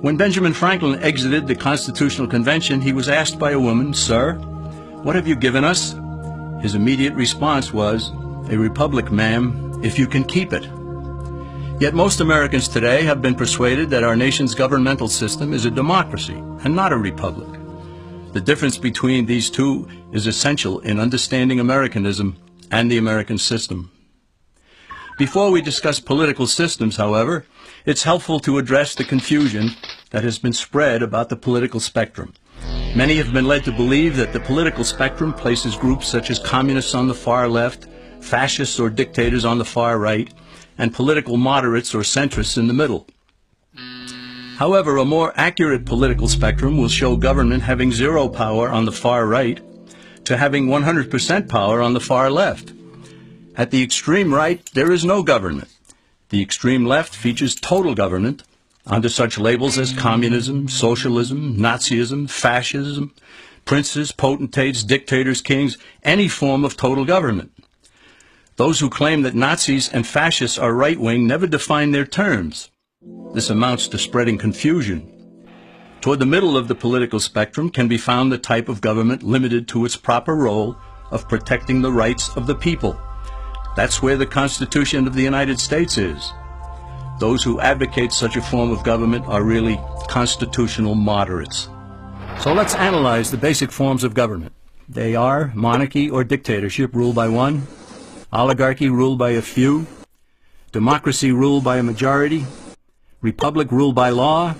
When Benjamin Franklin exited the Constitutional Convention, he was asked by a woman, "Sir, what have you given us?" His immediate response was, "A republic, ma'am, if you can keep it." Yet most Americans today have been persuaded that our nation's governmental system is a democracy and not a republic. The difference between these two is essential in understanding Americanism and the American system. Before we discuss political systems, however, it's helpful to address the confusion that has been spread about the political spectrum. Many have been led to believe that the political spectrum places groups such as communists on the far left, fascists or dictators on the far right, and political moderates or centrists in the middle. However, a more accurate political spectrum will show government having zero power on the far right to having 100% power on the far left. At the extreme right, there is no government. The extreme left features total government under such labels as communism, socialism, Nazism, fascism, princes, potentates, dictators, kings, any form of total government. Those who claim that Nazis and fascists are right-wing never define their terms. This amounts to spreading confusion. Toward the middle of the political spectrum can be found the type of government limited to its proper role of protecting the rights of the people. That's where the Constitution of the United States is. Those who advocate such a form of government are really constitutional moderates. So let's analyze the basic forms of government. They are monarchy or dictatorship ruled by one, oligarchy ruled by a few, democracy ruled by a majority, republic ruled by law,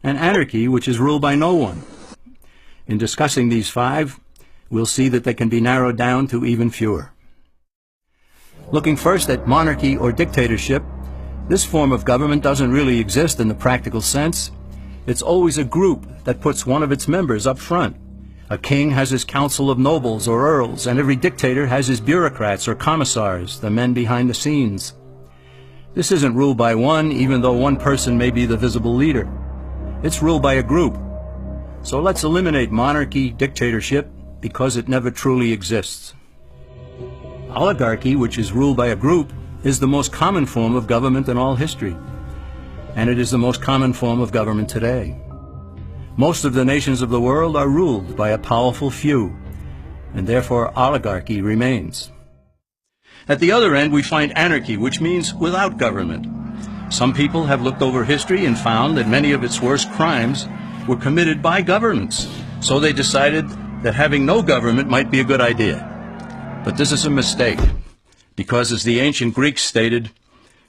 and anarchy, which is ruled by no one. In discussing these five, we'll see that they can be narrowed down to even fewer. Looking first at monarchy or dictatorship, this form of government doesn't really exist in the practical sense. It's always a group that puts one of its members up front. A king has his council of nobles or earls, and every dictator has his bureaucrats or commissars, the men behind the scenes. This isn't ruled by one, even though one person may be the visible leader. It's ruled by a group. So let's eliminate monarchy, dictatorship, because it never truly exists. Oligarchy, which is ruled by a group, is the most common form of government in all history. And it is the most common form of government today. Most of the nations of the world are ruled by a powerful few, and therefore oligarchy remains. At the other end, we find anarchy, which means without government. Some people have looked over history and found that many of its worst crimes were committed by governments. So they decided that having no government might be a good idea. But this is a mistake, because as the ancient Greeks stated,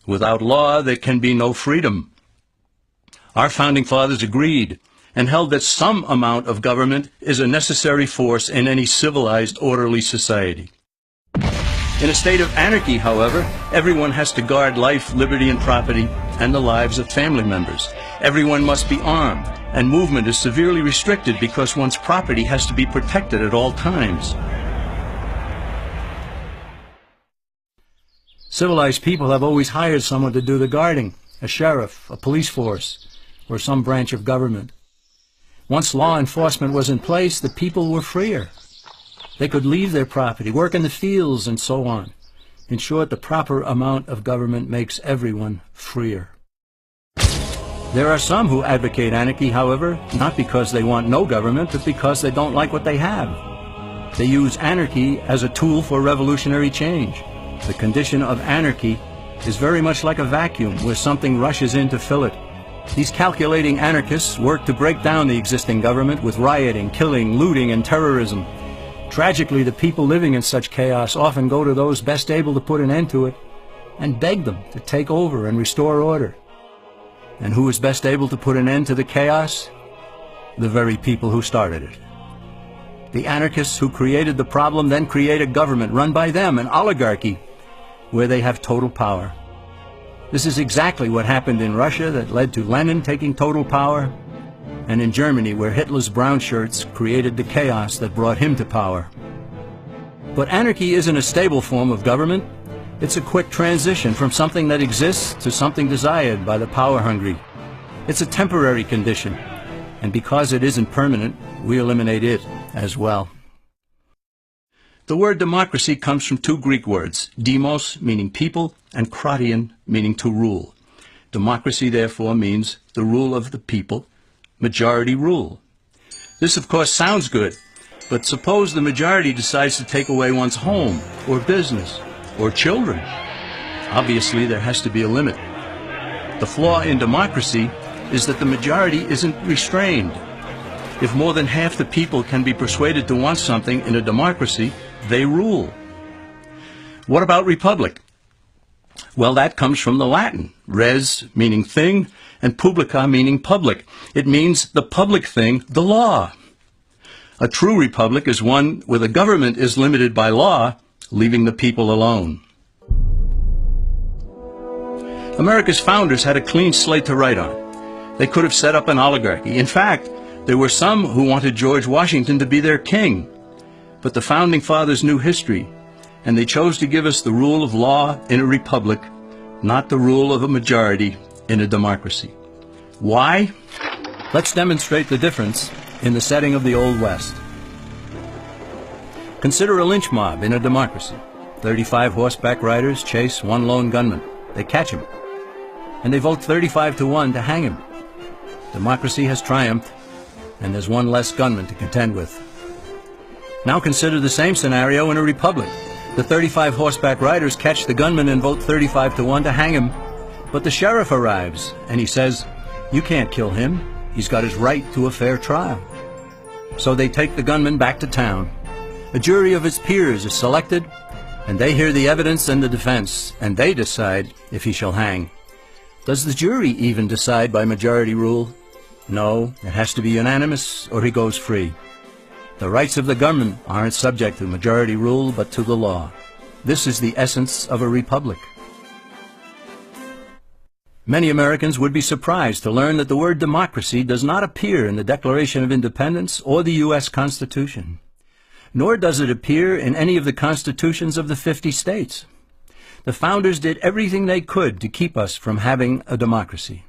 without law there can be no freedom. Our founding fathers agreed and held that some amount of government is a necessary force in any civilized, orderly society. In a state of anarchy, however, everyone has to guard life, liberty, and property, and the lives of family members. Everyone must be armed, and movement is severely restricted because one's property has to be protected at all times. Civilized people have always hired someone to do the guarding, a sheriff, a police force, or some branch of government. Once law enforcement was in place, the people were freer. They could leave their property, work in the fields, and so on. In short, the proper amount of government makes everyone freer. There are some who advocate anarchy, however, not because they want no government, but because they don't like what they have. They use anarchy as a tool for revolutionary change. The condition of anarchy is very much like a vacuum where something rushes in to fill it. These calculating anarchists work to break down the existing government with rioting, killing, looting, and terrorism. Tragically, the people living in such chaos often go to those best able to put an end to it and beg them to take over and restore order. And who is best able to put an end to the chaos? The very people who started it. The anarchists who created the problem then create a government run by them, an oligarchy, where they have total power. This is exactly what happened in Russia that led to Lenin taking total power, and in Germany where Hitler's brown shirts created the chaos that brought him to power. But anarchy isn't a stable form of government. It's a quick transition from something that exists to something desired by the power-hungry. It's a temporary condition, and because it isn't permanent, we eliminate it as well. The word democracy comes from two Greek words, demos, meaning people, and kratein, meaning to rule. Democracy, therefore, means the rule of the people, majority rule. This, of course, sounds good, but suppose the majority decides to take away one's home, or business, or children. Obviously, there has to be a limit. The flaw in democracy is that the majority isn't restrained. If more than half the people can be persuaded to want something in a democracy, they rule. What about republic? Well, that comes from the Latin, res meaning thing, and publica meaning public. It means the public thing, the law. A true republic is one where the government is limited by law, leaving the people alone. America's founders had a clean slate to write on. They could have set up an oligarchy. In fact, there were some who wanted George Washington to be their king. But the founding fathers knew history, and they chose to give us the rule of law in a republic, not the rule of a majority in a democracy. Why? Let's demonstrate the difference in the setting of the Old West. Consider a lynch mob in a democracy. 35 horseback riders chase one lone gunman. They catch him, and they vote 35-1 to hang him. Democracy has triumphed, and there's one less gunman to contend with. Now consider the same scenario in a republic. The 35 horseback riders catch the gunman and vote 35-1 to hang him, but the sheriff arrives, and he says, "You can't kill him. He's got his right to a fair trial." So they take the gunman back to town. A jury of his peers is selected, and they hear the evidence and the defense, and they decide if he shall hang. Does the jury even decide by majority rule? No, it has to be unanimous or he goes free. The rights of the government aren't subject to majority rule but to the law. This is the essence of a republic. Many Americans would be surprised to learn that the word democracy does not appear in the Declaration of Independence or the U.S. Constitution, nor does it appear in any of the constitutions of the 50 states. The founders did everything they could to keep us from having a democracy.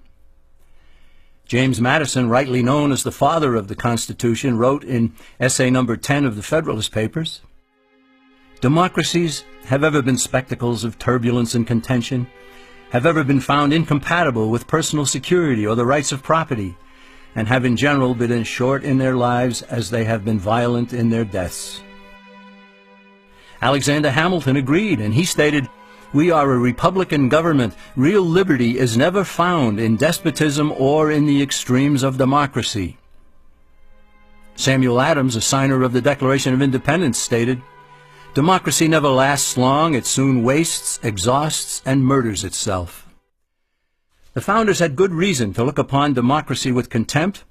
James Madison, rightly known as the father of the Constitution, wrote in essay number 10 of the Federalist Papers, "Democracies have ever been spectacles of turbulence and contention, have ever been found incompatible with personal security or the rights of property, and have in general been as short in their lives as they have been violent in their deaths." Alexander Hamilton agreed, and he stated, "We are a republican government. Real liberty is never found in despotism or in the extremes of democracy." Samuel Adams, a signer of the Declaration of Independence, stated, "Democracy never lasts long. It soon wastes, exhausts, and murders itself." The founders had good reason to look upon democracy with contempt,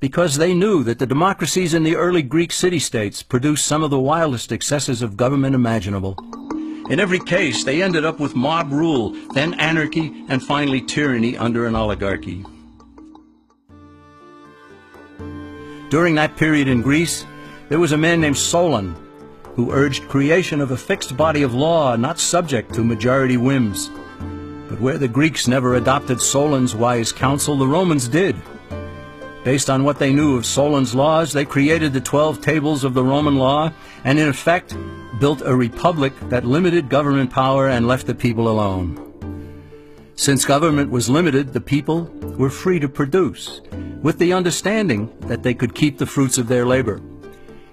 because they knew that the democracies in the early Greek city-states produced some of the wildest excesses of government imaginable. In every case, they ended up with mob rule, then anarchy, and finally tyranny under an oligarchy. During that period in Greece, there was a man named Solon, who urged creation of a fixed body of law not subject to majority whims. But where the Greeks never adopted Solon's wise counsel, the Romans did. Based on what they knew of Solon's laws, they created the 12 tables of the Roman law, and in effect built a republic that limited government power and left the people alone. Since government was limited, the people were free to produce, with the understanding that they could keep the fruits of their labor.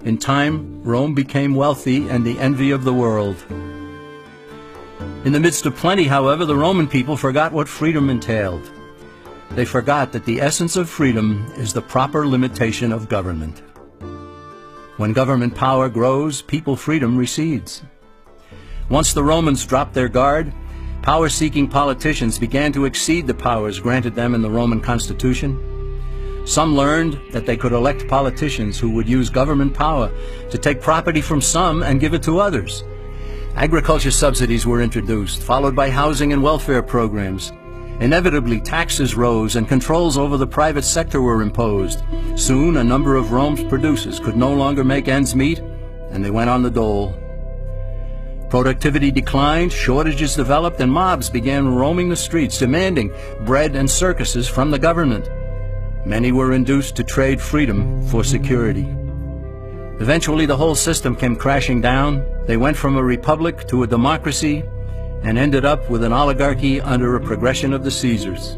In time, Rome became wealthy and the envy of the world. In the midst of plenty, however, the Roman people forgot what freedom entailed. They forgot that the essence of freedom is the proper limitation of government. When government power grows, people freedom recedes. Once the Romans dropped their guard, power-seeking politicians began to exceed the powers granted them in the Roman Constitution. Some learned that they could elect politicians who would use government power to take property from some and give it to others. Agriculture subsidies were introduced, followed by housing and welfare programs. Inevitably, taxes rose and controls over the private sector were imposed. Soon, a number of Rome's producers could no longer make ends meet, and they went on the dole. Productivity declined, shortages developed, and mobs began roaming the streets, demanding bread and circuses from the government. Many were induced to trade freedom for security. Eventually, the whole system came crashing down. They went from a republic to a democracy, and ended up with an oligarchy under a progression of the Caesars.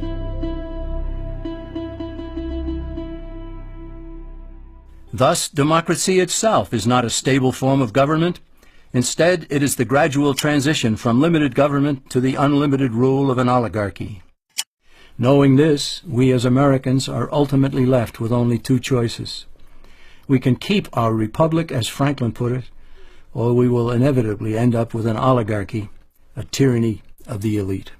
Thus, democracy itself is not a stable form of government. Instead, it is the gradual transition from limited government to the unlimited rule of an oligarchy. Knowing this, we as Americans are ultimately left with only two choices. We can keep our republic, as Franklin put it, or we will inevitably end up with an oligarchy, a tyranny of the elite.